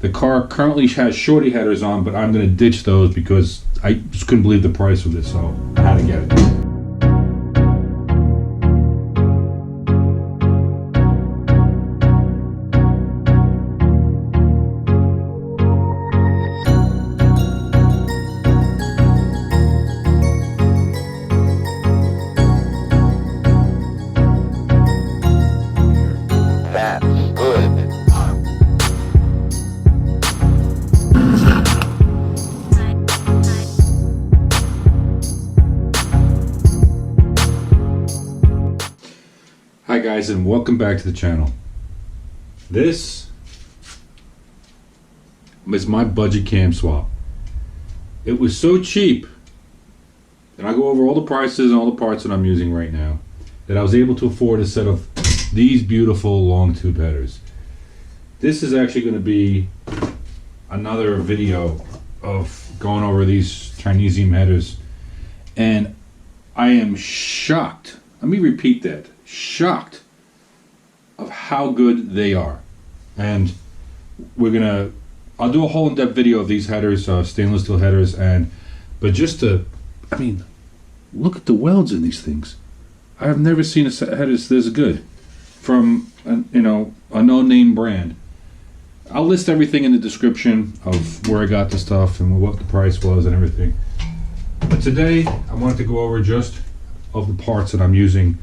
The car currently has shorty headers on, but I'm going to ditch those because I just couldn't believe the price of this, so I had to get it. Hi guys, and welcome back to the channel. This is my budget cam swap. It was so cheap, and I'll go over all the prices and all the parts that I'm using right now, that I was able to afford a set of these beautiful long tube headers. This is actually going to be another video of going over these Chinesium headers, and I am shocked. Let me repeat that. Shocked of how good they are. And I'll do a whole in-depth video of these headers, stainless steel headers, but just to, I mean, look at the welds in these things. I have never seen a set of headers this good from a no-name brand. I'll list everything in the description of where I got the stuff and what the price was and everything. But today I wanted to go over just of the parts that I'm using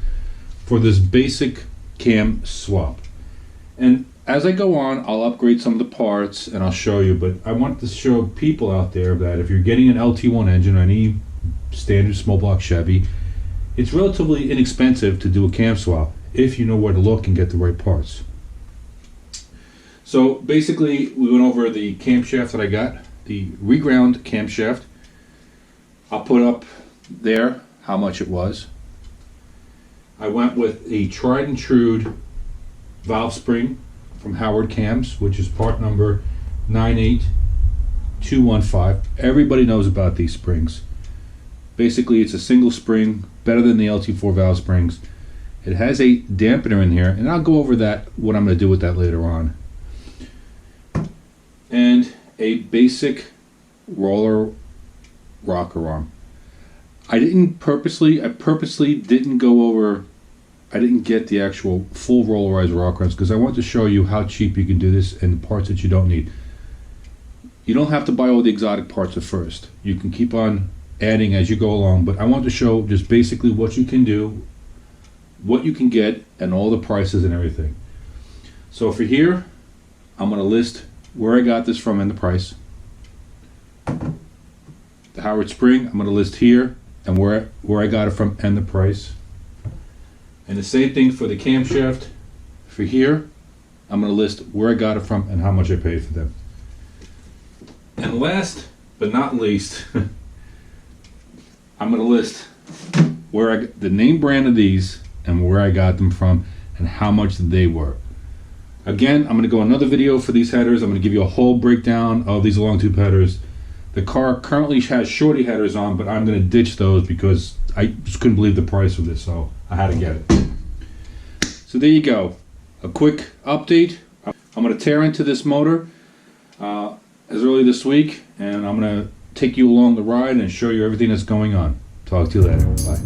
for this basic cam swap. And as I go on, I'll upgrade some of the parts and I'll show you, but I want to show people out there that if you're getting an LT1 engine or any standard small block Chevy, it's relatively inexpensive to do a cam swap if you know where to look and get the right parts. So basically we went over the camshaft that I got, the reground camshaft. I'll put up there how much it was. I went with a tried and true valve spring from Howard Cams, which is part number 98215. Everybody knows about these springs. Basically, it's a single spring, better than the LT4 valve springs. It has a dampener in here, and I'll go over that, what I'm going to do with that later on. And a basic roller rocker arm. I purposely didn't go over, I didn't get the actual full rollerizer rocker arms because I want to show you how cheap you can do this and the parts that you don't need. You don't have to buy all the exotic parts at first. You can keep on adding as you go along, but I want to show just basically what you can do, what you can get, and all the prices and everything. So for here, I'm going to list where I got this from and the price. The Howard spring, I'm going to list here and where I got it from and the price. And the same thing for the camshaft. For here, I'm going to list where I got it from and how much I paid for them. And last but not least, I'm going to list the name brand of these and where I got them from and how much they were. Again, I'm going to go another video for these headers. I'm going to give you a whole breakdown of these long tube headers. The car currently has shorty headers on, but I'm going to ditch those because I just couldn't believe the price of this, so I had to get it. So there you go. A quick update. I'm going to tear into this motor as early this week, and I'm going to take you along the ride and show you everything that's going on. Talk to you later. Bye.